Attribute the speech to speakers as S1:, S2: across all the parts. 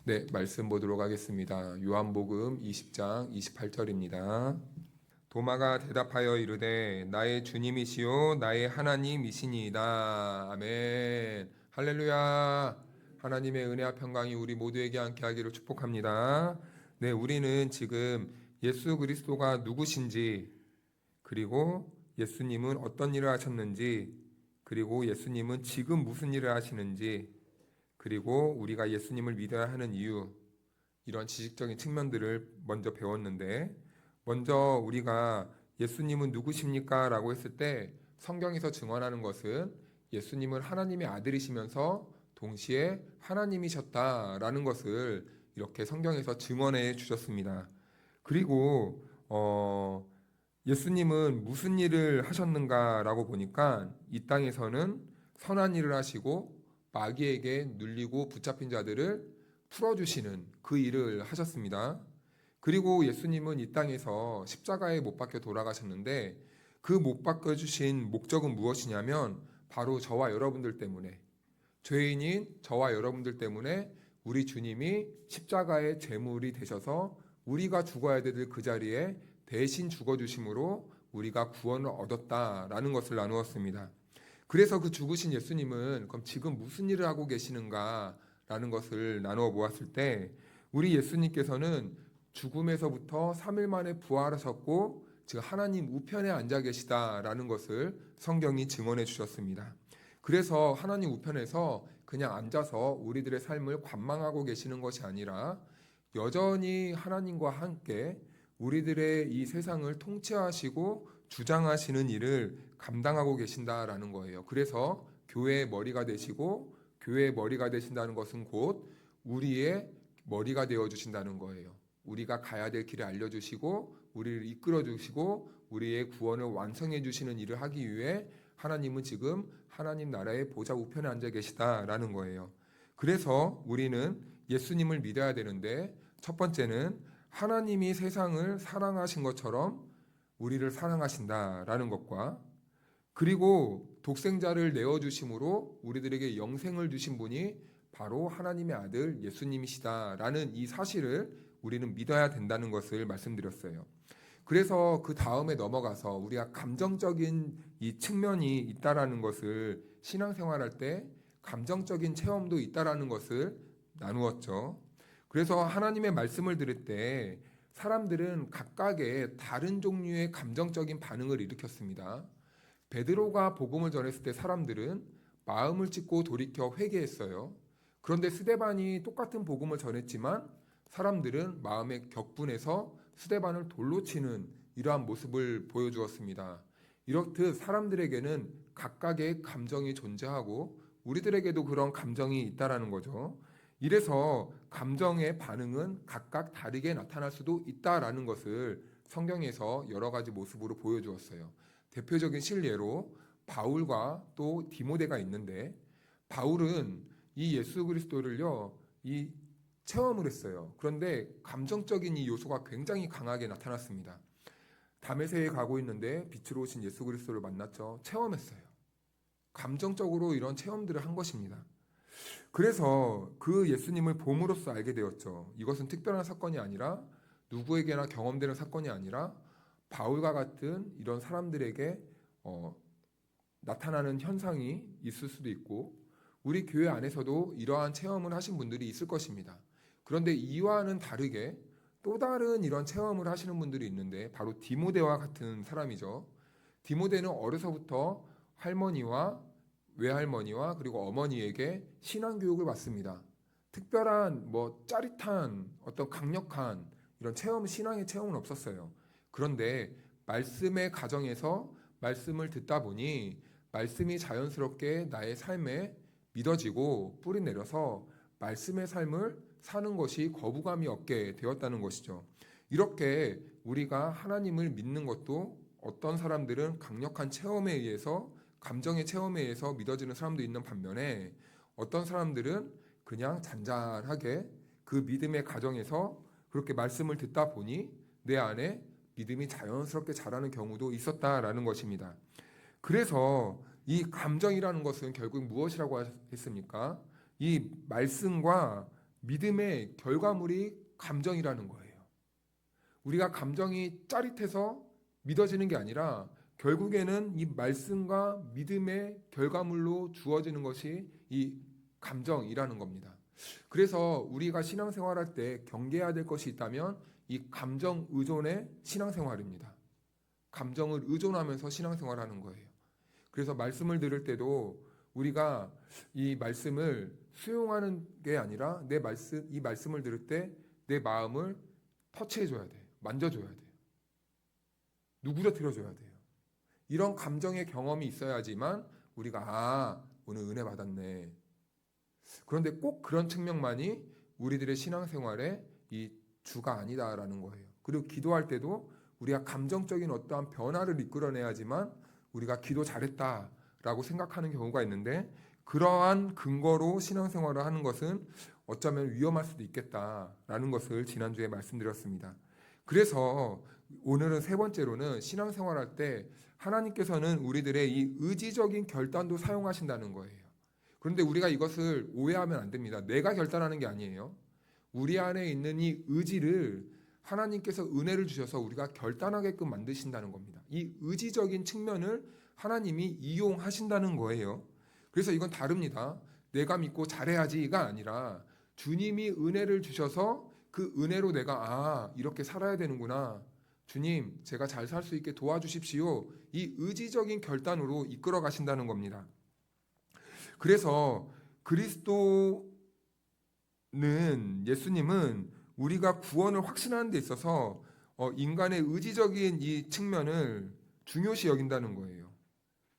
S1: 네, 말씀 보도록 하겠습니다. 요한복음 20장 28절입니다. 도마가 대답하여 이르되 나의 주님이시요 나의 하나님이시니이다. 아멘. 할렐루야. 하나님의 은혜와 평강이 우리 모두에게 함께 하기를 축복합니다. 네, 우리는 지금 예수 그리스도가 누구신지, 그리고 예수님은 어떤 일을 하셨는지, 그리고 예수님은 지금 무슨 일을 하시는지, 그리고 우리가 예수님을 믿어야 하는 이유, 이런 지식적인 측면들을 먼저 배웠는데, 먼저 우리가 예수님은 누구십니까? 라고 했을 때 성경에서 증언하는 것은 예수님은 하나님의 아들이시면서 동시에 하나님이셨다라는 것을 이렇게 성경에서 증언해 주셨습니다. 그리고 예수님은 무슨 일을 하셨는가라고 보니까 이 땅에서는 선한 일을 하시고 마귀에게 눌리고 붙잡힌 자들을 풀어주시는 그 일을 하셨습니다. 그리고 예수님은 이 땅에서 십자가에 못 박혀 돌아가셨는데 그 못 박혀 주신 목적은 무엇이냐면 바로 저와 여러분들 때문에, 죄인인 저와 여러분들 때문에 우리 주님이 십자가의 제물이 되셔서 우리가 죽어야 될 그 자리에 대신 죽어주심으로 우리가 구원을 얻었다라는 것을 나누었습니다. 그래서 그 죽으신 예수님은 그럼 지금 무슨 일을 하고 계시는가라는 것을 나누어 보았을 때, 우리 예수님께서는 죽음에서부터 3일 만에 부활하셨고 지금 하나님 우편에 앉아 계시다라는 것을 성경이 증언해 주셨습니다. 그래서 하나님 우편에서 그냥 앉아서 우리들의 삶을 관망하고 계시는 것이 아니라 여전히 하나님과 함께 우리들의 이 세상을 통치하시고 주장하시는 일을 감당하고 계신다라는 거예요. 그래서 교회의 머리가 되시고, 교회의 머리가 되신다는 것은 곧 우리의 머리가 되어 주신다는 거예요. 우리가 가야 될 길을 알려주시고 우리를 이끌어 주시고 우리의 구원을 완성해 주시는 일을 하기 위해 하나님은 지금 하나님 나라의 보좌 우편에 앉아 계시다라는 거예요. 그래서 우리는 예수님을 믿어야 되는데, 첫 번째는 하나님이 세상을 사랑하신 것처럼 우리를 사랑하신다라는 것과, 그리고 독생자를 내어주심으로 우리들에게 영생을 주신 분이 바로 하나님의 아들 예수님이시다라는 이 사실을 우리는 믿어야 된다는 것을 말씀드렸어요. 그래서 그 다음에 넘어가서 우리가 감정적인 이 측면이 있다라는 것을, 신앙생활할 때 감정적인 체험도 있다라는 것을 나누었죠. 그래서 하나님의 말씀을 들을 때 사람들은 각각의 다른 종류의 감정적인 반응을 일으켰습니다. 베드로가 복음을 전했을 때 사람들은 마음을 찢고 돌이켜 회개했어요. 그런데 스데반이 똑같은 복음을 전했지만 사람들은 마음에 격분해서 스데반을 돌로 치는 이러한 모습을 보여주었습니다. 이렇듯 사람들에게는 각각의 감정이 존재하고 우리들에게도 그런 감정이 있다라는 거죠. 이래서 감정의 반응은 각각 다르게 나타날 수도 있다라는 것을 성경에서 여러 가지 모습으로 보여주었어요. 대표적인 실례로 바울과 또 디모데가 있는데, 바울은 이 예수 그리스도를요, 이 체험을 했어요. 그런데 감정적인 이 요소가 굉장히 강하게 나타났습니다. 다메섹에 가고 있는데 빛으로 오신 예수 그리스도를 만났죠. 체험했어요. 감정적으로 이런 체험들을 한 것입니다. 그래서 그 예수님을 봄으로써 알게 되었죠. 이것은 특별한 사건이 아니라, 누구에게나 경험되는 사건이 아니라 바울과 같은 이런 사람들에게 나타나는 현상이 있을 수도 있고, 우리 교회 안에서도 이러한 체험을 하신 분들이 있을 것입니다. 그런데 이와는 다르게 또 다른 이런 체험을 하시는 분들이 있는데, 바로 디모데와 같은 사람이죠. 디모데는 어려서부터 할머니와 외할머니와 그리고 어머니에게 신앙교육을 받습니다. 특별한 짜릿한 어떤 강력한 이런 체험, 신앙의 체험은 없었어요. 그런데 말씀의 가정에서 말씀을 듣다 보니 말씀이 자연스럽게 나의 삶에 믿어지고 뿌리 내려서 말씀의 삶을 사는 것이 거부감이 없게 되었다는 것이죠. 이렇게 우리가 하나님을 믿는 것도 어떤 사람들은 강력한 체험에 의해서, 감정의 체험에 의해서 믿어지는 사람도 있는 반면에, 어떤 사람들은 그냥 잔잔하게 그 믿음의 가정에서 그렇게 말씀을 듣다 보니 내 안에 믿음이 자연스럽게 자라는 경우도 있었다라는 것입니다. 그래서 이 감정이라는 것은 결국 무엇이라고 했습니까? 이 말씀과 믿음의 결과물이 감정이라는 거예요. 우리가 감정이 짜릿해서 믿어지는 게 아니라 결국에는 이 말씀과 믿음의 결과물로 주어지는 것이 이 감정이라는 겁니다. 그래서 우리가 신앙생활할 때 경계해야 될 것이 있다면 이 감정 의존의 신앙생활입니다. 감정을 의존하면서 신앙생활하는 거예요. 그래서 말씀을 들을 때도 우리가 이 말씀을 수용하는 게 아니라 이 말씀을 들을 때 내 마음을 터치해줘야 돼요. 만져줘야 돼요. 누구러뜨려줘야 돼요. 이런 감정의 경험이 있어야지만 우리가 오늘 은혜 받았네. 그런데 꼭 그런 측면만이 우리들의 신앙생활의 이 주가 아니다라는 거예요. 그리고 기도할 때도 우리가 감정적인 어떠한 변화를 이끌어내야지만 우리가 기도 잘했다라고 생각하는 경우가 있는데, 그러한 근거로 신앙생활을 하는 것은 어쩌면 위험할 수도 있겠다라는 것을 지난주에 말씀드렸습니다. 그래서 오늘은 세 번째로는 신앙생활할 때 하나님께서는 우리들의 이 의지적인 결단도 사용하신다는 거예요. 그런데 우리가 이것을 오해하면 안 됩니다. 내가 결단하는 게 아니에요. 우리 안에 있는 이 의지를 하나님께서 은혜를 주셔서 우리가 결단하게끔 만드신다는 겁니다. 이 의지적인 측면을 하나님이 이용하신다는 거예요. 그래서 이건 다릅니다. 내가 믿고 잘해야지가 아니라 주님이 은혜를 주셔서 그 은혜로 내가 이렇게 살아야 되는구나. 주님, 제가 잘 살 수 있게 도와주십시오. 이 의지적인 결단으로 이끌어 가신다는 겁니다. 그래서 예수님은 우리가 구원을 확신하는 데 있어서 인간의 의지적인 이 측면을 중요시 여긴다는 거예요.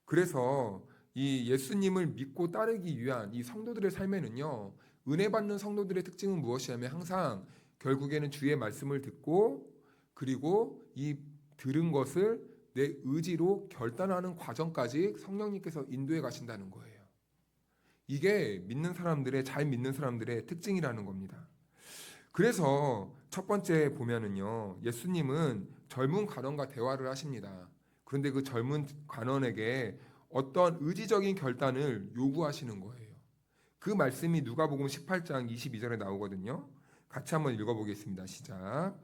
S1: 그래서 이 예수님을 믿고 따르기 위한 이 성도들의 삶에는요, 은혜 받는 성도들의 특징은 무엇이냐면 항상 결국에는 주의 말씀을 듣고 그리고 이 들은 것을 내 의지로 결단하는 과정까지 성령님께서 인도해 가신다는 거예요. 이게 잘 믿는 사람들의 특징이라는 겁니다. 그래서 첫 번째 보면은요, 예수님은 젊은 관원과 대화를 하십니다. 그런데 그 젊은 관원에게 어떤 의지적인 결단을 요구하시는 거예요. 그 말씀이 누가복음 18장 22절에 나오거든요. 같이 한번 읽어보겠습니다. 시작.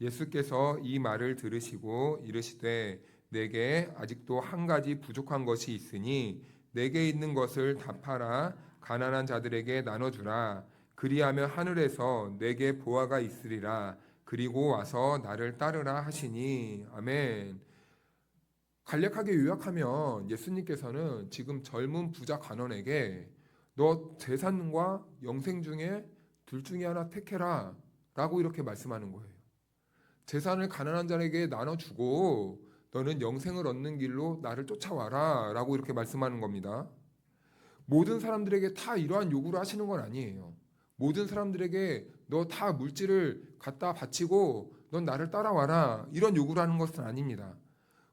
S1: 예수께서 이 말을 들으시고 이르시되 내게 아직도 한 가지 부족한 것이 있으니 내게 있는 것을 다 팔아 가난한 자들에게 나눠주라. 그리하면 하늘에서 내게 보화가 있으리라. 그리고 와서 나를 따르라 하시니. 아멘. 간략하게 요약하면 예수님께서는 지금 젊은 부자 관원에게 너 재산과 영생 중에 둘 중에 하나 택해라 라고 이렇게 말씀하는 거예요. 재산을 가난한 자에게 나눠주고 너는 영생을 얻는 길로 나를 쫓아와라 라고 이렇게 말씀하는 겁니다. 모든 사람들에게 다 이러한 요구를 하시는 건 아니에요. 모든 사람들에게 너 다 물질을 갖다 바치고 넌 나를 따라와라 이런 요구를 하는 것은 아닙니다.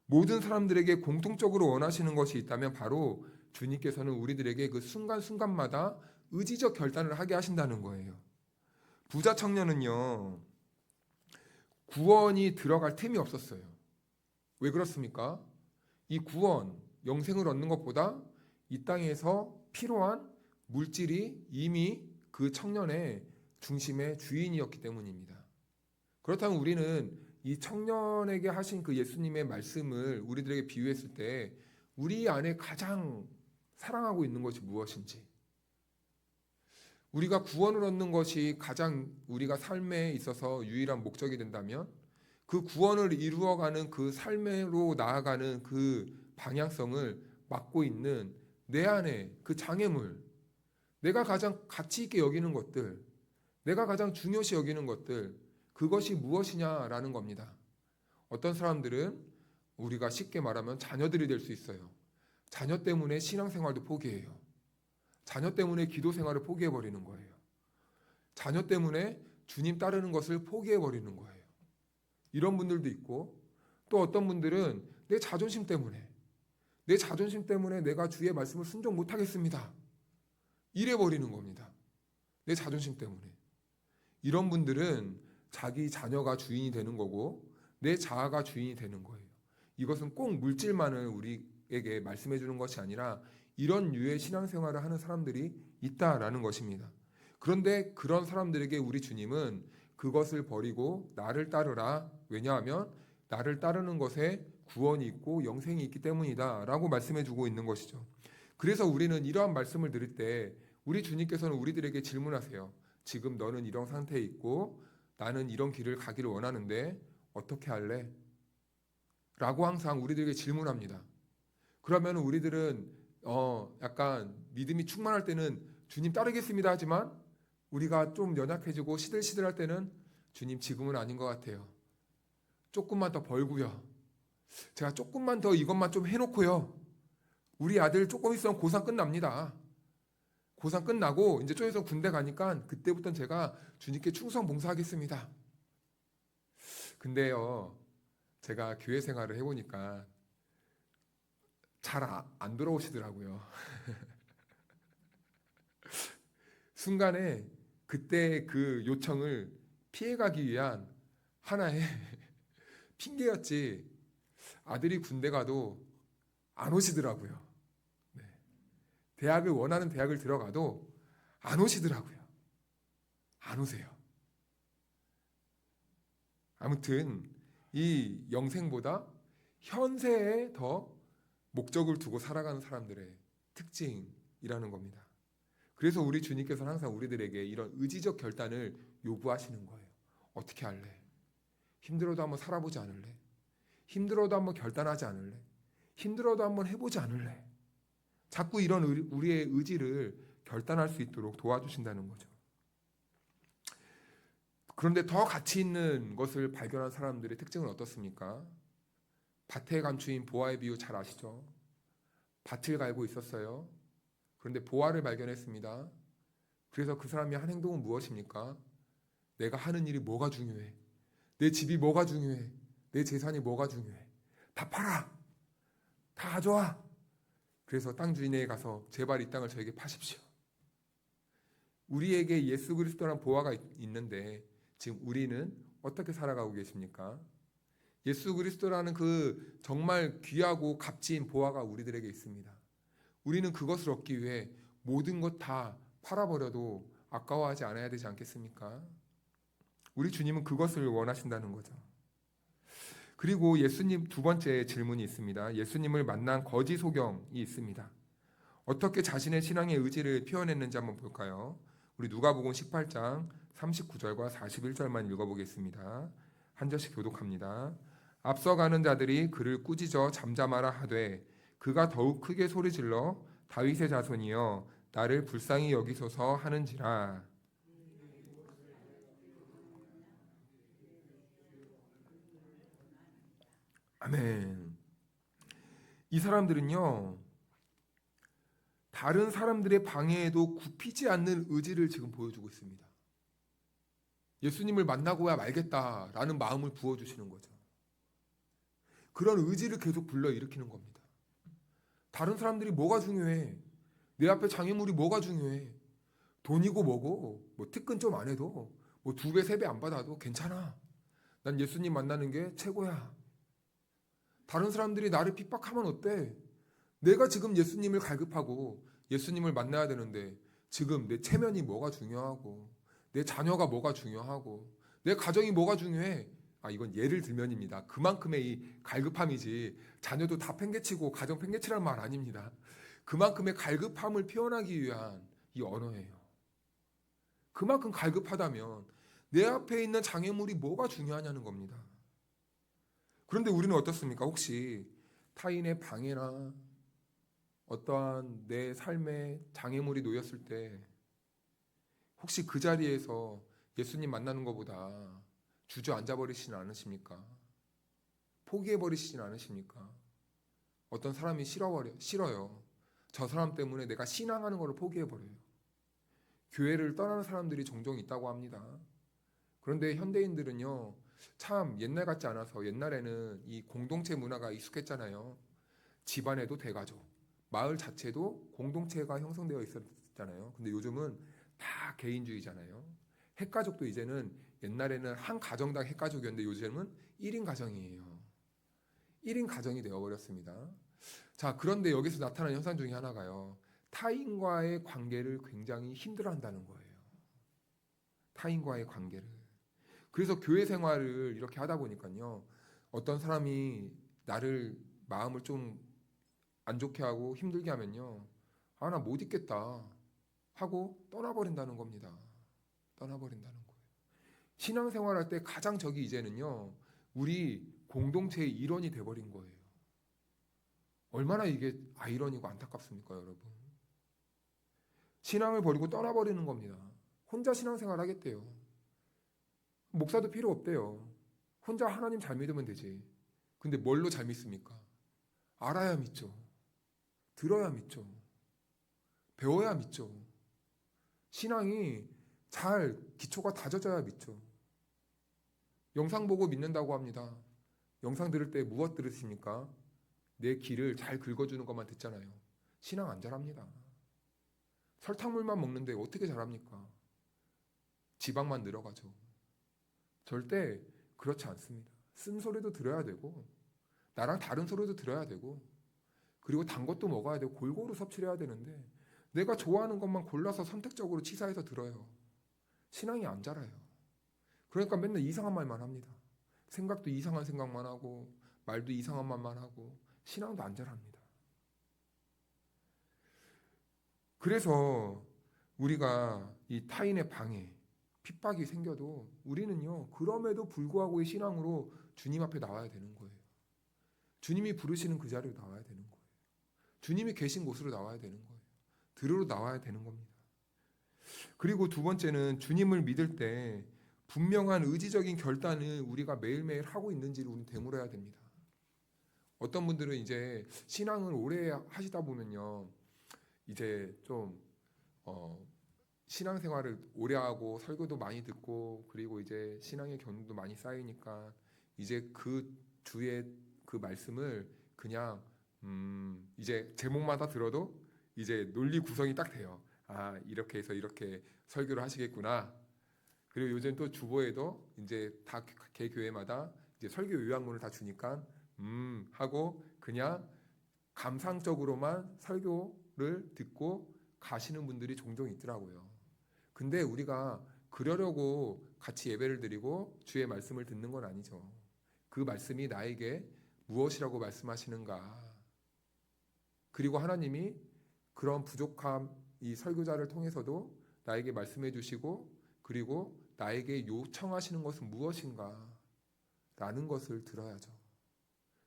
S1: 모든 사람들에게 공통적으로 원하시는 것이 있다면 바로 주님께서는 우리들에게 그 순간순간마다 의지적 결단을 하게 하신다는 거예요. 부자 청년은요, 구원이 들어갈 틈이 없었어요. 왜 그렇습니까? 이 구원, 영생을 얻는 것보다 이 땅에서 필요한 물질이 이미 그 청년의 중심의 주인이었기 때문입니다. 그렇다면 우리는 이 청년에게 하신 그 예수님의 말씀을 우리들에게 비유했을 때 우리 안에 가장 사랑하고 있는 것이 무엇인지, 우리가 구원을 얻는 것이 가장 우리가 삶에 있어서 유일한 목적이 된다면 그 구원을 이루어가는 그 삶으로 나아가는 그 방향성을 맡고 있는 내 안에 그 장애물, 내가 가장 가치 있게 여기는 것들, 내가 가장 중요시 여기는 것들, 그것이 무엇이냐라는 겁니다. 어떤 사람들은 우리가 쉽게 말하면 자녀들이 될 수 있어요. 자녀 때문에 신앙생활도 포기해요. 자녀 때문에 기도 생활을 포기해버리는 거예요. 자녀 때문에 주님 따르는 것을 포기해버리는 거예요. 이런 분들도 있고, 또 어떤 분들은 내 자존심 때문에 내가 주의 말씀을 순종 못하겠습니다. 이래버리는 겁니다. 내 자존심 때문에. 이런 분들은 자기 자녀가 주인이 되는 거고 내 자아가 주인이 되는 거예요. 이것은 꼭 물질만을 우리에게 말씀해 주는 것이 아니라 이런 류의 신앙생활을 하는 사람들이 있다라는 것입니다. 그런데 그런 사람들에게 우리 주님은 그것을 버리고 나를 따르라. 왜냐하면 나를 따르는 것에 구원이 있고 영생이 있기 때문이다 라고 말씀해 주고 있는 것이죠. 그래서 우리는 이러한 말씀을 들을 때 우리 주님께서는 우리들에게 질문하세요. 지금 너는 이런 상태에 있고 나는 이런 길을 가기를 원하는데 어떻게 할래? 라고 항상 우리들에게 질문합니다. 그러면 우리들은 약간 믿음이 충만할 때는 주님 따르겠습니다 하지만 우리가 좀 연약해지고 시들시들할 때는 주님 지금은 아닌 것 같아요. 조금만 더 벌고요. 제가 조금만 더 이것만 좀 해놓고요. 우리 아들 조금 있으면 고3 끝납니다. 고3 끝나고 이제 좀 있으면 군대 가니까 그때부터는 제가 주님께 충성 봉사하겠습니다. 근데요, 제가 교회 생활을 해보니까 잘 안 돌아오시더라고요. 순간에 그때 그 요청을 피해가기 위한 하나의 핑계였지 아들이 군대 가도 안 오시더라고요. 네. 대학을 원하는 대학을 들어가도 안 오시더라고요. 안 오세요. 아무튼 이 영생보다 현세에 더 목적을 두고 살아가는 사람들의 특징이라는 겁니다. 그래서 우리 주님께서는 항상 우리들에게 이런 의지적 결단을 요구하시는 거예요. 어떻게 할래? 힘들어도 한번 살아보지 않을래? 힘들어도 한번 결단하지 않을래? 힘들어도 한번 해보지 않을래? 자꾸 이런 우리의 의지를 결단할 수 있도록 도와주신다는 거죠. 그런데 더 가치 있는 것을 발견한 사람들의 특징은 어떻습니까? 밭의 감추인 보아의 비유 잘 아시죠? 밭을 갈고 있었어요. 그런데 보아를 발견했습니다. 그래서 그 사람이 한 행동은 무엇입니까? 내가 하는 일이 뭐가 중요해? 내 집이 뭐가 중요해? 내 재산이 뭐가 중요해? 다 팔아! 다 가져와! 그래서 땅 주인에게 가서 제발 이 땅을 저에게 파십시오. 우리에게 예수 그리스도라는 보아가 있는데 지금 우리는 어떻게 살아가고 계십니까? 예수 그리스도라는 그 정말 귀하고 값진 보아가 우리들에게 있습니다. 우리는 그것을 얻기 위해 모든 것 다 팔아버려도 아까워하지 않아야 되지 않겠습니까? 우리 주님은 그것을 원하신다는 거죠. 그리고 예수님 두 번째 질문이 있습니다. 예수님을 만난 거지 소경이 있습니다. 어떻게 자신의 신앙의 의지를 표현했는지 한번 볼까요? 우리 누가복음 18장 39절과 41절만 읽어보겠습니다. 한 절씩 교독합니다. 앞서가는 자들이 그를 꾸짖어 잠잠하라 하되 그가 더욱 크게 소리질러 다윗의 자손이여 나를 불쌍히 여기소서 하는지라. 아멘. 이 사람들은요, 다른 사람들의 방해에도 굽히지 않는 의지를 지금 보여주고 있습니다. 예수님을 만나고야 말겠다라는 마음을 부어주시는 거죠. 그런 의지를 계속 불러일으키는 겁니다. 다른 사람들이 뭐가 중요해? 내 앞에 장애물이 뭐가 중요해? 돈이고 뭐고, 뭐 특근 좀 안 해도, 뭐 2배, 3배 안 받아도 괜찮아. 난 예수님 만나는 게 최고야. 다른 사람들이 나를 핍박하면 어때? 내가 지금 예수님을 갈급하고 예수님을 만나야 되는데 지금 내 체면이 뭐가 중요하고 내 자녀가 뭐가 중요하고 내 가정이 뭐가 중요해? 이건 예를 들면입니다. 그만큼의 이 갈급함이지 자녀도 다 팽개치고 가정 팽개치라는 말 아닙니다. 그만큼의 갈급함을 표현하기 위한 이 언어예요. 그만큼 갈급하다면 내 앞에 있는 장애물이 뭐가 중요하냐는 겁니다. 그런데 우리는 어떻습니까? 혹시 타인의 방해나 어떠한 내 삶에 장애물이 놓였을 때 혹시 그 자리에서 예수님 만나는 것보다 주저앉아 버리시진 않으십니까? 포기해 버리시진 않으십니까? 어떤 사람이 싫어요. 저 사람 때문에 내가 신앙하는 것을 포기해 버려요. 교회를 떠나는 사람들이 종종 있다고 합니다. 그런데 현대인들은요, 참 옛날 같지 않아서 옛날에는 이 공동체 문화가 익숙했잖아요. 집안에도 대가족, 마을 자체도 공동체가 형성되어 있었잖아요. 근데 요즘은 다 개인주의잖아요. 핵가족도 이제는 옛날에는 한 가정당 핵가족이었는데 요즘은 1인 가정이에요. 1인 가정이 되어버렸습니다. 자, 그런데 여기서 나타나는 현상 중에 하나가요. 타인과의 관계를 굉장히 힘들어한다는 거예요. 타인과의 관계를. 그래서 교회 생활을 이렇게 하다 보니까요. 어떤 사람이 나를 마음을 좀 안 좋게 하고 힘들게 하면요. 아, 나 못 있겠다 하고 떠나버린다는 겁니다. 떠나버린다는 거예요. 신앙생활할 때 가장 적이 이제는요. 우리 공동체의 일원이 돼버린 거예요. 얼마나 이게 아이러니고 안타깝습니까, 여러분? 신앙을 버리고 떠나버리는 겁니다. 혼자 신앙생활 하겠대요. 목사도 필요 없대요. 혼자 하나님 잘 믿으면 되지. 근데 뭘로 잘 믿습니까? 알아야 믿죠. 들어야 믿죠. 배워야 믿죠. 신앙이 잘 기초가 다져져야 믿죠. 영상 보고 믿는다고 합니다. 영상 들을 때 무엇 들으십니까? 내 귀를 잘 긁어주는 것만 듣잖아요. 신앙 안 잘합니다. 설탕물만 먹는데 어떻게 잘합니까? 지방만 늘어가죠. 절대 그렇지 않습니다. 쓴소리도 들어야 되고 나랑 다른 소리도 들어야 되고 그리고 단 것도 먹어야 되고 골고루 섭취를 해야 되는데 내가 좋아하는 것만 골라서 선택적으로 치사해서 들어요. 신앙이 안 자라요. 그러니까 맨날 이상한 말만 합니다. 생각도 이상한 생각만 하고 말도 이상한 말만 하고 신앙도 안 자랍니다. 그래서 우리가 이 타인의 방해, 핍박이 생겨도 우리는요, 그럼에도 불구하고 이 신앙으로 주님 앞에 나와야 되는 거예요. 주님이 부르시는 그 자리로 나와야 되는 거예요. 주님이 계신 곳으로 나와야 되는 거예요. 들으러 나와야 되는 겁니다. 그리고 두 번째는 주님을 믿을 때 분명한 의지적인 결단을 우리가 매일매일 하고 있는지를 우리는 되물어야 됩니다. 어떤 분들은 이제 신앙을 오래 하시다 보면요, 이제 좀 신앙생활을 오래 하고 설교도 많이 듣고 그리고 이제 신앙의 경험도 많이 쌓이니까 이제 그 주의 그 말씀을 그냥 이제 제목마다 들어도 이제 논리 구성이 딱 돼요. 아, 이렇게 해서 이렇게 설교를 하시겠구나. 그리고 요즘 또 주보에도 이제 다 개 교회마다 이제 설교 요약문을 다 주니까 하고 그냥 감상적으로만 설교를 듣고 가시는 분들이 종종 있더라고요. 근데 우리가 그러려고 같이 예배를 드리고 주의 말씀을 듣는 건 아니죠. 그 말씀이 나에게 무엇이라고 말씀하시는가. 그리고 하나님이 그런 부족함 이 설교자를 통해서도 나에게 말씀해 주시고 그리고 나에게 요청하시는 것은 무엇인가 라는 것을 들어야죠.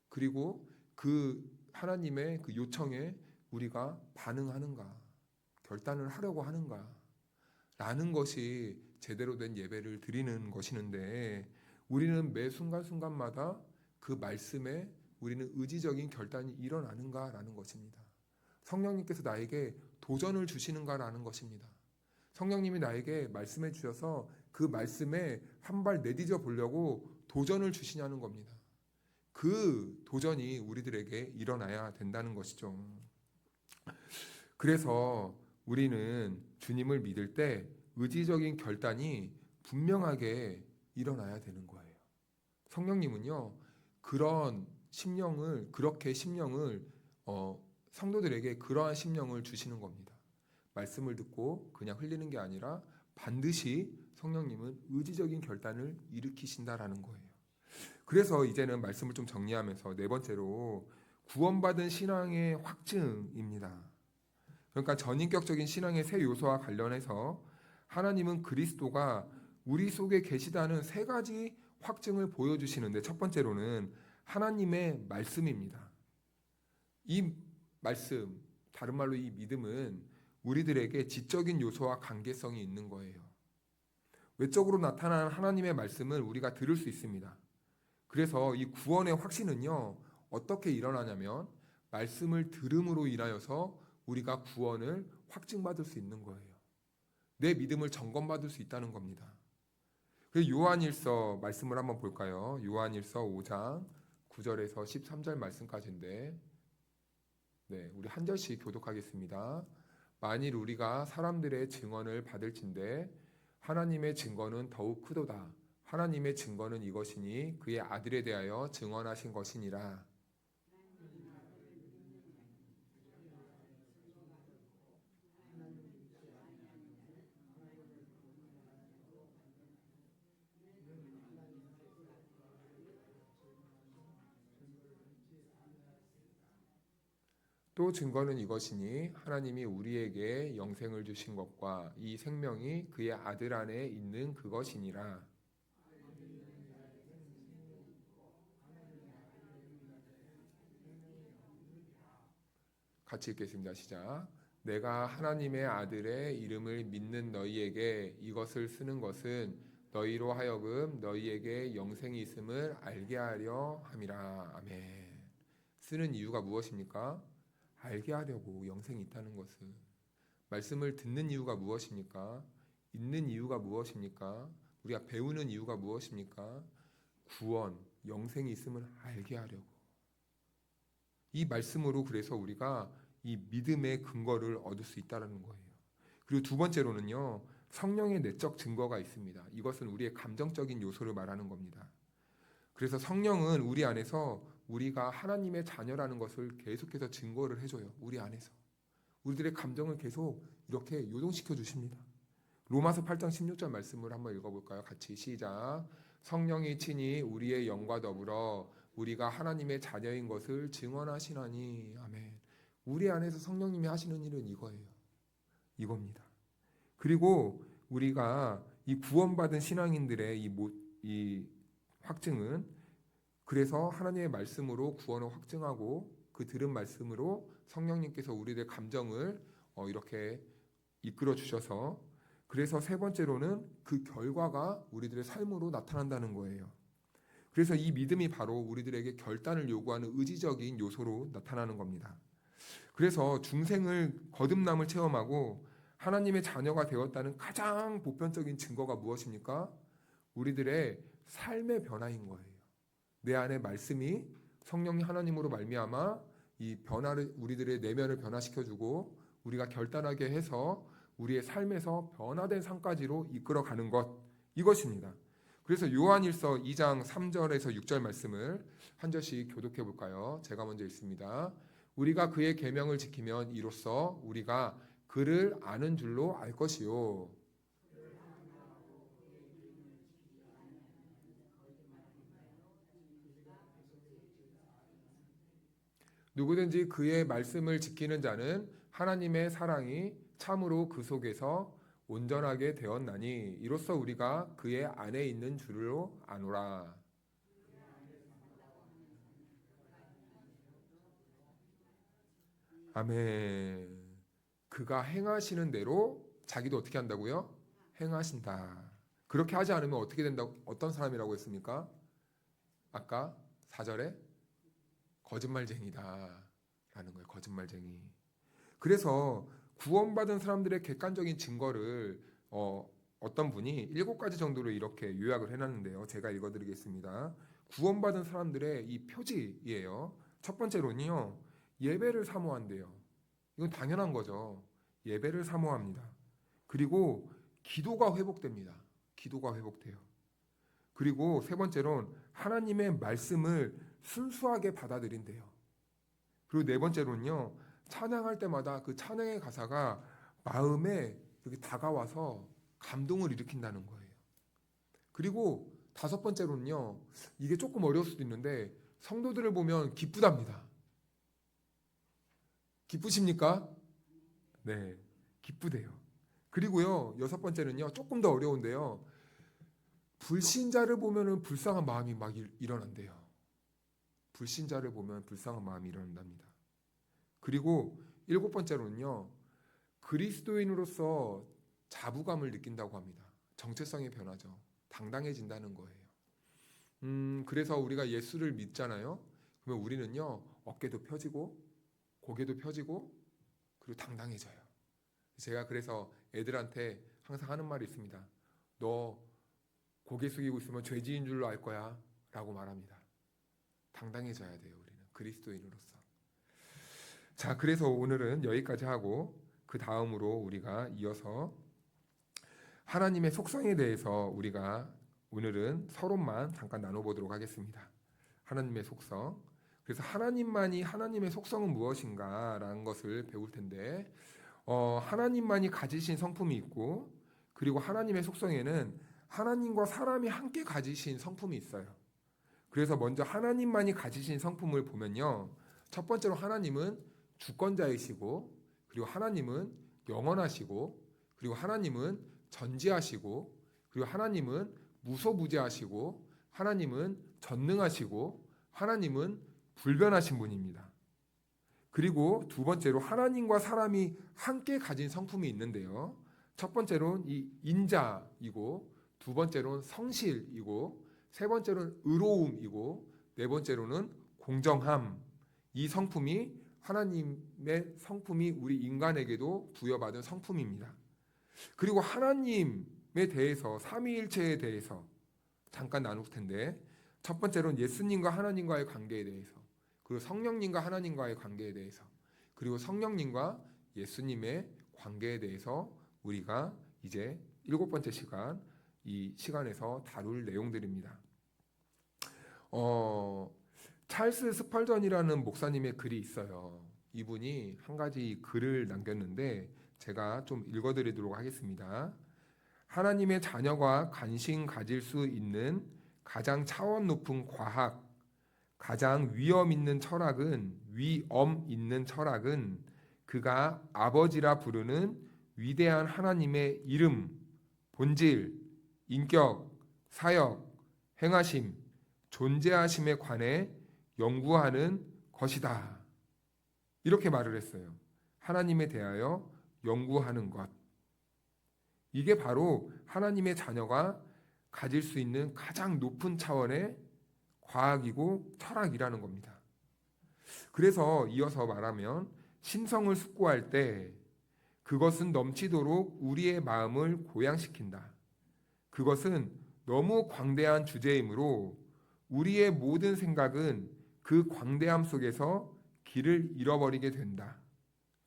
S1: 그리고 그 하나님의 그 요청에 우리가 반응하는가, 결단을 하려고 하는가 라는 것이 제대로 된 예배를 드리는 것이는데 우리는 매 순간순간마다 그 말씀에 우리는 의지적인 결단이 일어나는가라는 것입니다. 성령님께서 나에게 도전을 주시는가라는 것입니다. 성령님이 나에게 말씀해 주셔서 그 말씀에 한 발 내디뎌 보려고 도전을 주시냐는 겁니다. 그 도전이 우리들에게 일어나야 된다는 것이죠. 그래서 우리는 주님을 믿을 때 의지적인 결단이 분명하게 일어나야 되는 거예요. 성령님은요, 그런 심령을, 그렇게 심령을, 성도들에게 그러한 심령을 주시는 겁니다. 말씀을 듣고 그냥 흘리는 게 아니라 반드시 성령님은 의지적인 결단을 일으키신다라는 거예요. 그래서 이제는 말씀을 좀 정리하면서 네 번째로 구원받은 신앙의 확증입니다. 그러니까 전인격적인 신앙의 세 요소와 관련해서 하나님은 그리스도가 우리 속에 계시다는 세 가지 확증을 보여주시는데 첫 번째로는 하나님의 말씀입니다. 이 말씀, 다른 말로 이 믿음은 우리들에게 지적인 요소와 관계성이 있는 거예요. 외적으로 나타나는 하나님의 말씀을 우리가 들을 수 있습니다. 그래서 이 구원의 확신은요, 어떻게 일어나냐면 말씀을 들음으로 인하여서 우리가 구원을 확증받을 수 있는 거예요. 내 믿음을 점검받을 수 있다는 겁니다. 그래서 요한일서 말씀을 한번 볼까요? 요한일서 5장 9절에서 13절 말씀까지인데 네, 우리 한 절씩 교독하겠습니다. 만일 우리가 사람들의 증언을 받을진대 하나님의 증거는 더욱 크도다. 하나님의 증거는 이것이니 그의 아들에 대하여 증언하신 것이니라. 또 증거는 이것이니 하나님이 우리에게 영생을 주신 것과 이 생명이 그의 아들 안에 있는 그것이니라. 같이 읽겠습니다. 시작. 내가 하나님의 아들의 이름을 믿는 너희에게 이것을 쓰는 것은 너희로 하여금 너희에게 영생이 있음을 알게 하려 함이라. 아멘. 쓰는 이유가 무엇입니까? 알게 하려고. 영생이 있다는 것은. 말씀을 듣는 이유가 무엇입니까? 읽는 이유가 무엇입니까? 우리가 배우는 이유가 무엇입니까? 구원, 영생이 있음을 알게 하려고. 이 말씀으로 그래서 우리가 이 믿음의 근거를 얻을 수 있다는 거예요. 그리고 두 번째로는요, 성령의 내적 증거가 있습니다. 이것은 우리의 감정적인 요소를 말하는 겁니다. 그래서 성령은 우리 안에서 우리가 하나님의 자녀라는 것을 계속해서 증거를 해줘요. 우리 안에서. 우리들의 감정을 계속 이렇게 요동시켜 주십니다. 로마서 8장 16절 말씀을 한번 읽어볼까요? 같이 시작. 성령이 친히 우리의 영과 더불어 우리가 하나님의 자녀인 것을 증언하시나니. 아멘. 우리 안에서 성령님이 하시는 일은 이거예요. 이겁니다. 그리고 우리가 이 구원받은 신앙인들의 이 확증은 그래서 하나님의 말씀으로 구원을 확증하고 그 들은 말씀으로 성령님께서 우리들 감정을 이렇게 이끌어 주셔서 그래서 세 번째로는 그 결과가 우리들의 삶으로 나타난다는 거예요. 그래서 이 믿음이 바로 우리들에게 결단을 요구하는 의지적인 요소로 나타나는 겁니다. 그래서 중생을 거듭남을 체험하고 하나님의 자녀가 되었다는 가장 보편적인 증거가 무엇입니까? 우리들의 삶의 변화인 거예요. 내 안에 말씀이 성령이 하나님으로 말미암아 이 변화를 우리들의 내면을 변화시켜주고 우리가 결단하게 해서 우리의 삶에서 변화된 삶까지로 이끌어가는 것, 이것입니다. 그래서 요한일서 2장 3절에서 6절 말씀을 한 절씩 교독해 볼까요? 제가 먼저 읽습니다. 우리가 그의 계명을 지키면 이로써 우리가 그를 아는 줄로 알 것이요. 누구든지 그의 말씀을 지키는 자는 하나님의 사랑이 참으로 그 속에서 온전하게 되었나니 이로써 우리가 그의 안에 있는 줄로 아노라. 아멘. 그가 행하시는 대로 자기도 어떻게 한다고요? 행하신다. 그렇게 하지 않으면 어떻게 된다고? 어떤 사람이라고 했습니까? 아까 4절에 거짓말쟁이다 라는 거예요. 거짓말쟁이. 그래서 구원받은 사람들의 객관적인 증거를 어떤 분이 7가지 정도로 이렇게 요약을 해놨는데요. 제가 읽어드리겠습니다. 구원받은 사람들의 이 표지예요. 첫 번째로는요. 예배를 사모한대요. 이건 당연한 거죠. 예배를 사모합니다. 그리고 기도가 회복됩니다. 기도가 회복돼요. 그리고 세 번째로는 하나님의 말씀을 순수하게 받아들인대요. 그리고 네 번째로는요. 찬양할 때마다 그 찬양의 가사가 마음에 이렇게 다가와서 감동을 일으킨다는 거예요. 그리고 다섯 번째로는요. 이게 조금 어려울 수도 있는데 성도들을 보면 기쁘답니다. 기쁘십니까? 네, 기쁘대요. 그리고요. 여섯 번째는요. 조금 더 어려운데요. 불신자를 보면은 불쌍한 마음이 막 일어난대요. 불신자를 보면 불쌍한 마음이 일어난답니다. 그리고 7번째로는요. 그리스도인으로서 자부감을 느낀다고 합니다. 정체성의 변화죠. 당당해진다는 거예요. 그래서 우리가 예수를 믿잖아요. 그러면 우리는요. 어깨도 펴지고 고개도 펴지고 그리고 당당해져요. 제가 그래서 애들한테 항상 하는 말이 있습니다. 너 고개 숙이고 있으면 죄지인 줄로 알 거야 라고 말합니다. 당당해져야 돼요. 우리는 그리스도인으로서. 자, 그래서 오늘은 여기까지 하고 그 다음으로 우리가 이어서 하나님의 속성에 대해서 우리가 오늘은 서론만 잠깐 나눠보도록 하겠습니다. 하나님의 속성. 그래서 하나님만이 하나님의 속성은 무엇인가라는 것을 배울 텐데 하나님만이 가지신 성품이 있고 그리고 하나님의 속성에는 하나님과 사람이 함께 가지신 성품이 있어요. 그래서 먼저 하나님만이 가지신 성품을 보면요. 첫 번째로 하나님은 주권자이시고, 그리고 하나님은 영원하시고, 그리고 하나님은 전지하시고, 그리고 하나님은 무소부재하시고, 하나님은 전능하시고, 하나님은 불변하신 분입니다. 그리고 두 번째로 하나님과 사람이 함께 가진 성품이 있는데요. 첫 번째로는 이 인자이고, 두 번째로는 성실이고, 세 번째로는 의로움이고, 네 번째로는 공정함. 이 성품이 하나님의 성품이 우리 인간에게도 부여받은 성품입니다. 그리고 하나님에 대해서, 삼위일체에 대해서 잠깐 나눌 텐데, 첫 번째로는 예수님과 하나님과의 관계에 대해서, 그리고 성령님과 하나님과의 관계에 대해서, 그리고 성령님과 예수님의 관계에 대해서 우리가 이제 7번째 시간, 이 시간에서 다룰 내용들입니다. 찰스 스펄전이라는 목사님의 글이 있어요. 이분이 한 가지 글을 남겼는데 제가 좀 읽어드리도록 하겠습니다. 하나님의 자녀가 관심 가질 수 있는 가장 차원 높은 과학, 가장 위험 있는 철학은 그가 아버지라 부르는 위대한 하나님의 이름, 본질, 인격, 사역, 행하심, 존재하심에 관해 연구하는 것이다. 이렇게 말을 했어요. 하나님에 대하여 연구하는 것. 이게 바로 하나님의 자녀가 가질 수 있는 가장 높은 차원의 과학이고 철학이라는 겁니다. 그래서 이어서 말하면 심성을 숙고할 때 그것은 넘치도록 우리의 마음을 고양시킨다. 그것은 너무 광대한 주제이므로 우리의 모든 생각은 그 광대함 속에서 길을 잃어버리게 된다.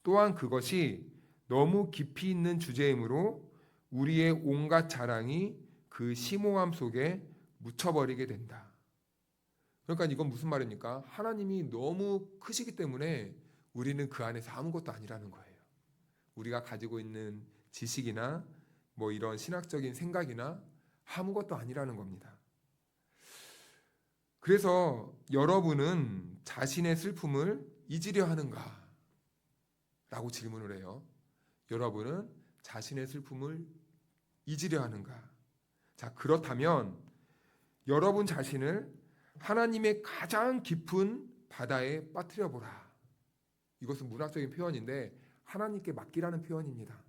S1: 또한 그것이 너무 깊이 있는 주제이므로 우리의 온갖 자랑이 그 심오함 속에 묻혀버리게 된다. 그러니까 이건 무슨 말입니까? 하나님이 너무 크시기 때문에 우리는 그 안에서 아무것도 아니라는 거예요. 우리가 가지고 있는 지식이나 뭐 이런 신학적인 생각이나 아무것도 아니라는 겁니다. 그래서 여러분은 자신의 슬픔을 잊으려 하는가? 라고 질문을 해요. 여러분은 자신의 슬픔을 잊으려 하는가? 자, 그렇다면 여러분 자신을 하나님의 가장 깊은 바다에 빠뜨려 보라. 이것은 문학적인 표현인데 하나님께 맡기라는 표현입니다.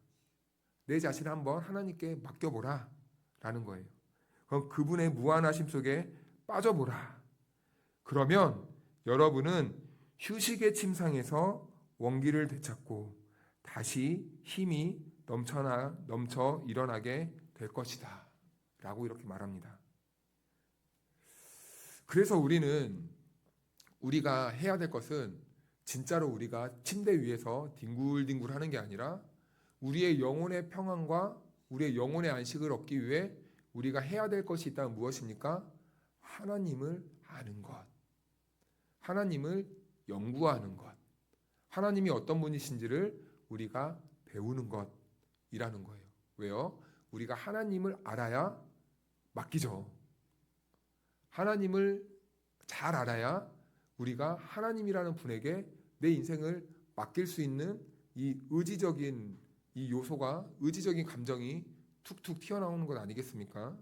S1: 내 자신을 한번 하나님께 맡겨보라 라는 거예요. 그럼 그분의 무한하심 속에 빠져보라. 그러면 여러분은 휴식의 침상에서 원기를 되찾고 다시 힘이 넘쳐 일어나게 될 것이다 라고 이렇게 말합니다. 그래서 우리가 해야 될 것은 진짜로 우리가 침대 위에서 뒹굴뒹굴 하는 게 아니라 우리의 영혼의 평안과 우리의 영혼의 안식을 얻기 위해 우리가 해야 될 것이 있다면 무엇입니까? 하나님을 아는 것, 하나님을 연구하는 것, 하나님이 어떤 분이신지를 우리가 배우는 것이라는 거예요. 왜요? 우리가 하나님을 알아야 맡기죠. 하나님을 잘 알아야 우리가 하나님이라는 분에게 내 인생을 맡길 수 있는 이 의지적인 이 요소가, 의지적인 감정이 툭툭 튀어나오는 것 아니겠습니까?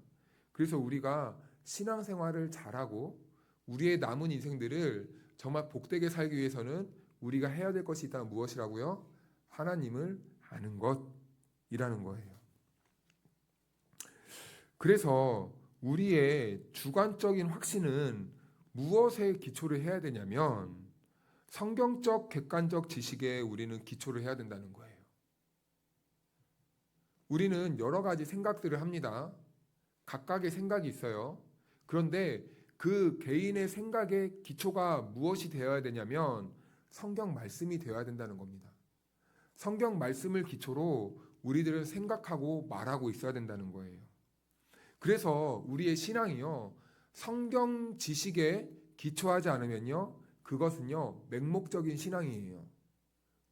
S1: 그래서 우리가 신앙생활을 잘하고 우리의 남은 인생들을 정말 복되게 살기 위해서는 우리가 해야 될 것이 있다면 무엇이라고요? 하나님을 아는 것이라는 거예요. 그래서 우리의 주관적인 확신은 무엇에 기초를 해야 되냐면 성경적 객관적 지식에 우리는 기초를 해야 된다는 거예요. 우리는 여러 가지 생각들을 합니다. 각각의 생각이 있어요. 그런데 그 개인의 생각의 기초가 무엇이 되어야 되냐면 성경 말씀이 되어야 된다는 겁니다. 성경 말씀을 기초로 우리들은 생각하고 말하고 있어야 된다는 거예요. 그래서 우리의 신앙이요, 성경 지식에 기초하지 않으면요, 그것은요 맹목적인 신앙이에요.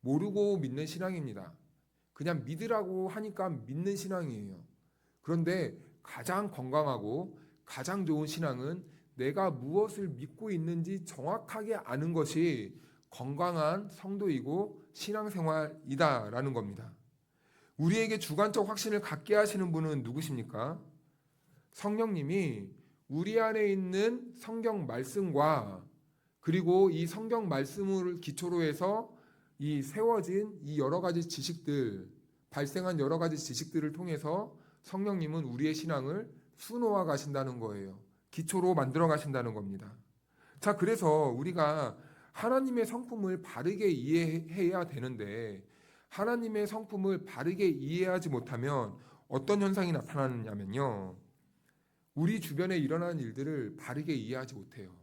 S1: 모르고 믿는 신앙입니다. 그냥 믿으라고 하니까 믿는 신앙이에요. 그런데 가장 건강하고 가장 좋은 신앙은 내가 무엇을 믿고 있는지 정확하게 아는 것이 건강한 성도이고 신앙생활이다라는 겁니다. 우리에게 주관적 확신을 갖게 하시는 분은 누구십니까? 성령님이 우리 안에 있는 성경 말씀과 그리고 이 성경 말씀을 기초로 해서 이 세워진 이 여러 가지 지식들, 발생한 여러 가지 지식들을 통해서 성령님은 우리의 신앙을 수놓아 가신다는 거예요. 기초로 만들어 가신다는 겁니다. 자, 그래서 우리가 하나님의 성품을 바르게 이해해야 되는데 하나님의 성품을 바르게 이해하지 못하면 어떤 현상이 나타나느냐면요. 우리 주변에 일어나는 일들을 바르게 이해하지 못해요.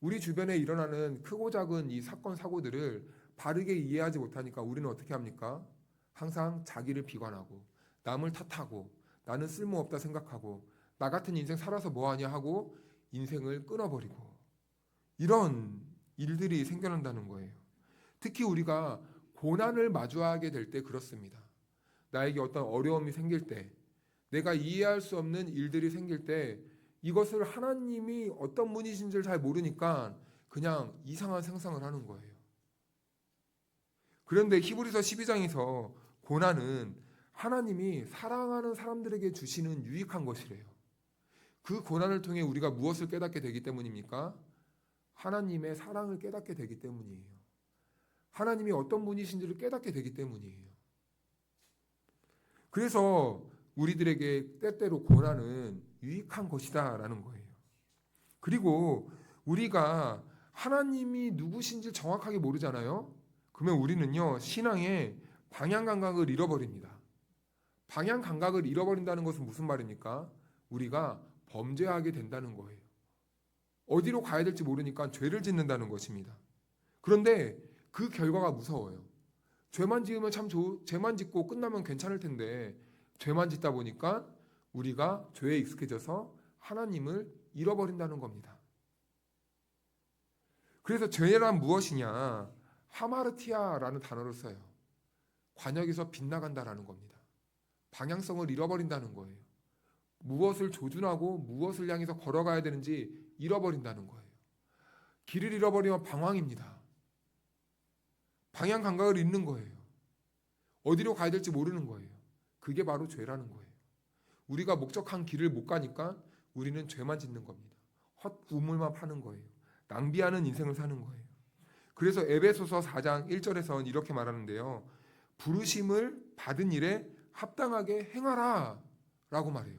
S1: 우리 주변에 일어나는 크고 작은 이 사건 사고들을 바르게 이해하지 못하니까 우리는 어떻게 합니까? 항상 자기를 비관하고 남을 탓하고 나는 쓸모없다 생각하고 나 같은 인생 살아서 뭐하냐 하고 인생을 끊어버리고 이런 일들이 생겨난다는 거예요. 특히 우리가 고난을 마주하게 될 때 그렇습니다. 나에게 어떤 어려움이 생길 때 내가 이해할 수 없는 일들이 생길 때 이것을 하나님이 어떤 분이신지를 잘 모르니까 그냥 이상한 상상을 하는 거예요. 그런데 히브리서 12장에서 고난은 하나님이 사랑하는 사람들에게 주시는 유익한 것이래요. 그 고난을 통해 우리가 무엇을 깨닫게 되기 때문입니까? 하나님의 사랑을 깨닫게 되기 때문이에요. 하나님이 어떤 분이신지를 깨닫게 되기 때문이에요. 그래서 우리들에게 때때로 고난은 유익한 것이다라는 거예요. 그리고 우리가 하나님이 누구신지 정확하게 모르잖아요. 그러면 우리는요, 신앙의 방향 감각을 잃어버립니다. 방향 감각을 잃어버린다는 것은 무슨 말입니까? 우리가 범죄하게 된다는 거예요. 어디로 가야 될지 모르니까 죄를 짓는다는 것입니다. 그런데 그 결과가 무서워요. 죄만 지으면 죄만 짓고 끝나면 괜찮을 텐데 죄만 짓다 보니까 우리가 죄에 익숙해져서 하나님을 잃어버린다는 겁니다. 그래서 죄란 무엇이냐? 하마르티아라는 단어를 써요. 관역에서 빗나간다라는 겁니다. 방향성을 잃어버린다는 거예요. 무엇을 조준하고 무엇을 향해서 걸어가야 되는지 잃어버린다는 거예요. 길을 잃어버리면 방황입니다. 방향 감각을 잃는 거예요. 어디로 가야 될지 모르는 거예요. 그게 바로 죄라는 거예요. 우리가 목적한 길을 못 가니까 우리는 죄만 짓는 겁니다. 헛 우물만 파는 거예요. 낭비하는 인생을 사는 거예요. 그래서 에베소서 4장 1절에서는 이렇게 말하는데요. 부르심을 받은 일에 합당하게 행하라 라고 말해요.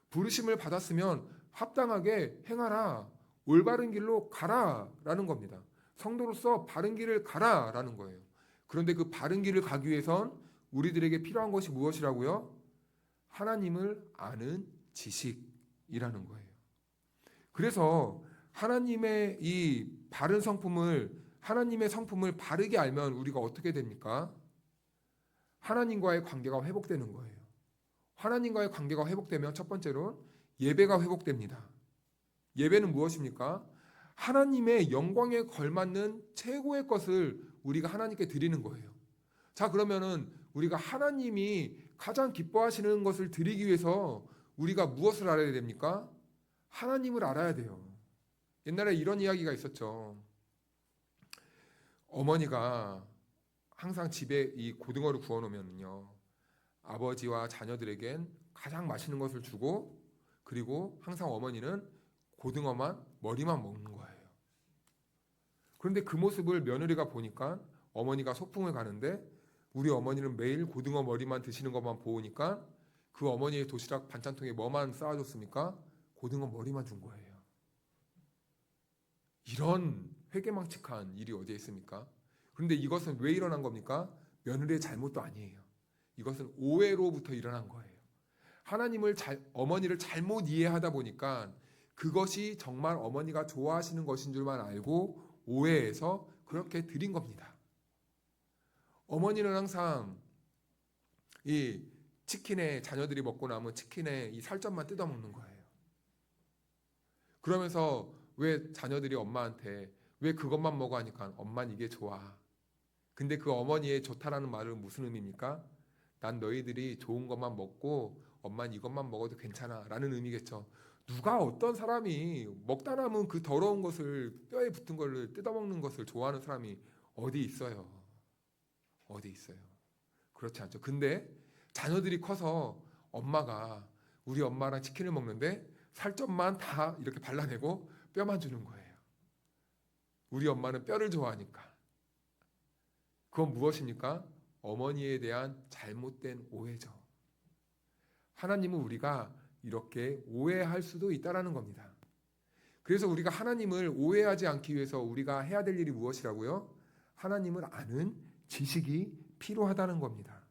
S1: 부르심을 받았으면 합당하게 행하라. 올바른 길로 가라 라는 겁니다. 성도로서 바른 길을 가라 라는 거예요. 그런데 그 바른 길을 가기 위해선 우리들에게 필요한 것이 무엇이라고요? 하나님을 아는 지식이라는 거예요. 그래서 하나님의 이 바른 성품을 하나님의 성품을 바르게 알면 우리가 어떻게 됩니까? 하나님과의 관계가 회복되는 거예요. 하나님과의 관계가 회복되면 첫 번째로 예배가 회복됩니다. 예배는 무엇입니까? 하나님의 영광에 걸맞는 최고의 것을 우리가 하나님께 드리는 거예요. 자, 그러면은 우리가 하나님이 가장 기뻐하시는 것을 드리기 위해서 우리가 무엇을 알아야 됩니까? 하나님을 알아야 돼요. 옛날에 이런 이야기가 있었죠. 어머니가 항상 집에 이 고등어를 구워 놓으면요, 아버지와 자녀들에겐 가장 맛있는 것을 주고, 그리고 항상 어머니는 고등어만 머리만 먹는 거예요. 그런데 그 모습을 며느리가 보니까 어머니가 소풍을 가는데 우리 어머니는 매일 고등어 머리만 드시는 것만 보니까 그 어머니의 도시락 반찬통에 뭐만 쌓아줬습니까? 고등어 머리만 준 거예요. 이런 회개망측한 일이 어디에 있습니까? 그런데 이것은 왜 일어난 겁니까? 며느리의 잘못도 아니에요. 이것은 오해로부터 일어난 거예요. 어머니를 잘못 이해하다 보니까 그것이 정말 어머니가 좋아하시는 것인 줄만 알고 오해해서 그렇게 드린 겁니다. 어머니는 항상 이 치킨에 자녀들이 먹고 남은 치킨에 이 살점만 뜯어먹는 거예요. 그러면서 왜 자녀들이 엄마한테 왜 그것만 먹어 하니까 엄마는 이게 좋아. 근데 그 어머니의 좋다라는 말은 무슨 의미입니까? 난 너희들이 좋은 것만 먹고 엄마는 이것만 먹어도 괜찮아 라는 의미겠죠. 누가 어떤 사람이 먹다 남은 그 더러운 것을 뼈에 붙은 것을 뜯어먹는 것을 좋아하는 사람이 어디 있어요? 어디 있어요? 그렇지 않죠. 근데 자녀들이 커서 엄마가 우리 엄마랑 치킨을 먹는데 살점만 다 이렇게 발라내고 뼈만 주는 거예요. 우리 엄마는 뼈를 좋아하니까. 그건 무엇입니까? 어머니에 대한 잘못된 오해죠. 하나님은 우리가 이렇게 오해할 수도 있다라는 겁니다. 그래서 우리가 하나님을 오해하지 않기 위해서 우리가 해야 될 일이 무엇이라고요? 하나님을 아는 지식이 필요하다는 겁니다.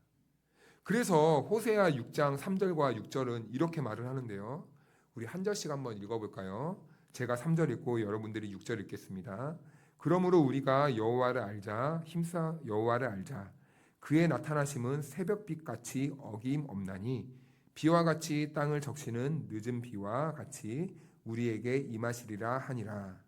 S1: 그래서 호세아 6장 3절과 6절은 이렇게 말을 하는데요. 우리 한 절씩 한번 읽어볼까요? 제가 3절 읽고 여러분들이 6절 읽겠습니다. 그러므로 우리가 여호와를 알자, 힘써 여호와를 알자. 그의 나타나심은 새벽빛같이 어김없나니 비와 같이 땅을 적시는 늦은 비와 같이 우리에게 임하시리라 하니라.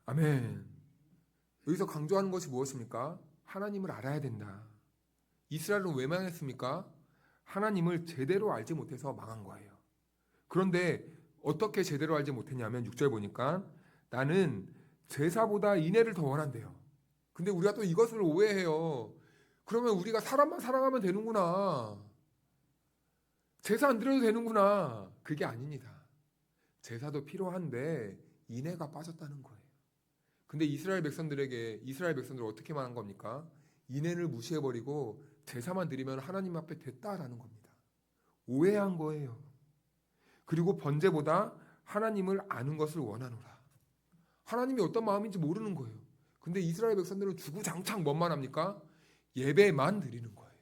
S1: 아멘. 여기서 강조하는 것이 무엇입니까? 하나님을 알아야 된다. 이스라엘은 왜 망했습니까? 하나님을 제대로 알지 못해서 망한 거예요. 그런데 어떻게 제대로 알지 못했냐면 6절 보니까 나는 제사보다 인애를 더 원한대요. 근데 우리가 또 이것을 오해해요. 그러면 우리가 사람만 사랑하면 되는구나. 제사 안 드려도 되는구나. 그게 아닙니다. 제사도 필요한데 인애가 빠졌다는 거예요. 근데 이스라엘 백성들을 어떻게 말한 겁니까? 인애를 무시해버리고 제사만 드리면 하나님 앞에 됐다라는 겁니다. 오해한 거예요. 그리고 번제보다 하나님을 아는 것을 원하노라. 하나님이 어떤 마음인지 모르는 거예요. 근데 이스라엘 백성들은 주구장창 뭔만 합니까? 예배만 드리는 거예요.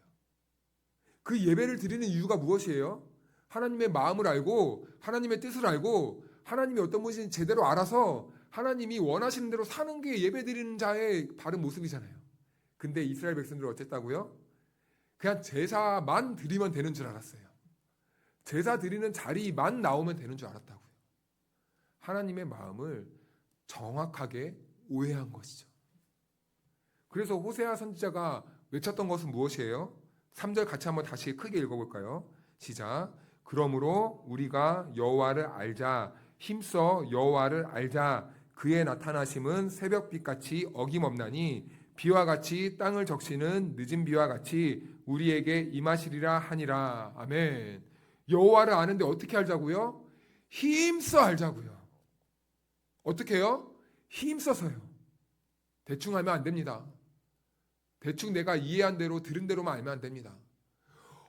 S1: 그 예배를 드리는 이유가 무엇이에요? 하나님의 마음을 알고 하나님의 뜻을 알고 하나님이 어떤 분인지 제대로 알아서 하나님이 원하시는 대로 사는 게 예배 드리는 자의 바른 모습이잖아요. 근데 이스라엘 백성들은 어쨌다고요? 그냥 제사만 드리면 되는 줄 알았어요. 제사 드리는 자리만 나오면 되는 줄 알았다고요. 하나님의 마음을 정확하게 오해한 것이죠. 그래서 호세아 선지자가 외쳤던 것은 무엇이에요? 3절 같이 한번 다시 크게 읽어볼까요? 시작. 그러므로 우리가 여호와를 알자, 힘써 여호와를 알자. 그의 나타나심은 새벽빛같이 어김없나니 비와 같이 땅을 적시는 늦은 비와 같이 우리에게 임하시리라 하니라. 아멘. 여호와를 아는데 어떻게 알자고요? 힘써 알자고요. 어떻게 해요? 힘써서요. 대충 하면 안 됩니다. 대충 내가 이해한 대로 들은 대로만 알면 안 됩니다.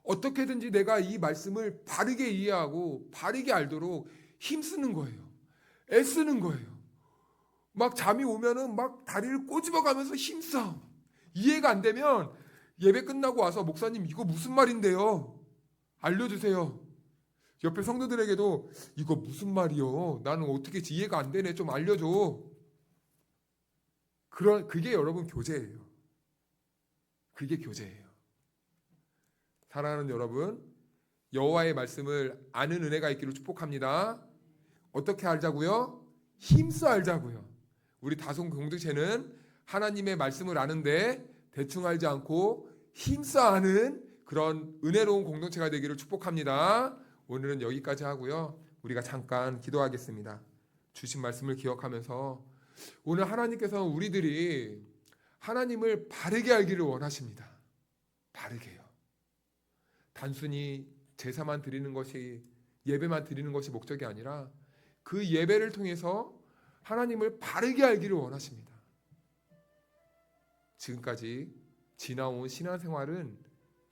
S1: 어떻게든지 내가 이 말씀을 바르게 이해하고 바르게 알도록 힘쓰는 거예요. 애쓰는 거예요. 막 잠이 오면은 막 다리를 꼬집어가면서 힘써. 이해가 안 되면 예배 끝나고 와서 목사님 이거 무슨 말인데요? 알려주세요. 옆에 성도들에게도 이거 무슨 말이요? 나는 어떻게 이해가 안 되네. 좀 알려줘. 그게 여러분 교제예요. 그게 교제예요. 사랑하는 여러분, 여호와의 말씀을 아는 은혜가 있기를 축복합니다. 어떻게 알자고요? 힘써 알자고요. 우리 다송 공동체는 하나님의 말씀을 아는데 대충 알지 않고 힘써 아는 그런 은혜로운 공동체가 되기를 축복합니다. 오늘은 여기까지 하고요. 우리가 잠깐 기도하겠습니다. 주신 말씀을 기억하면서 오늘 하나님께서 우리들이 하나님을 바르게 알기를 원하십니다. 바르게요. 단순히 제사만 드리는 것이, 예배만 드리는 것이 목적이 아니라 그 예배를 통해서 하나님을 바르게 알기를 원하십니다. 지금까지 지나온 신앙생활은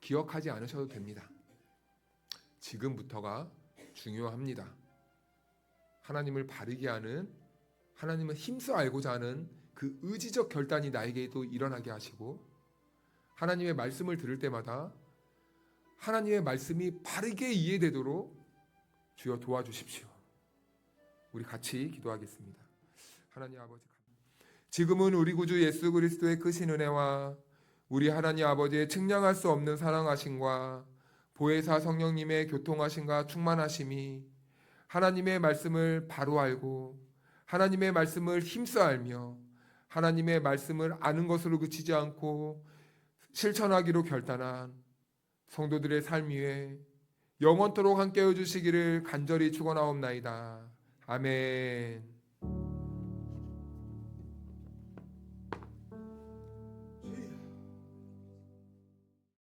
S1: 기억하지 않으셔도 됩니다. 지금부터가 중요합니다. 하나님을 바르게 아는, 하나님을 힘써 알고자 하는 그 의지적 결단이 나에게도 일어나게 하시고, 하나님의 말씀을 들을 때마다 하나님의 말씀이 바르게 이해되도록 주여 도와주십시오. 우리 같이 기도하겠습니다. 하나님 아버지, 지금은 우리 구주 예수 그리스도의 크신 은혜와 우리 하나님 아버지의 측량할 수 없는 사랑하심과 보혜사 성령님의 교통하심과 충만하심이 하나님의 말씀을 바로 알고 하나님의 말씀을 힘써 알며 하나님의 말씀을 아는 것으로 그치지 않고 실천하기로 결단한 성도들의 삶 위에 영원토록 함께해 주시기를 간절히 축원하옵나이다. 아멘.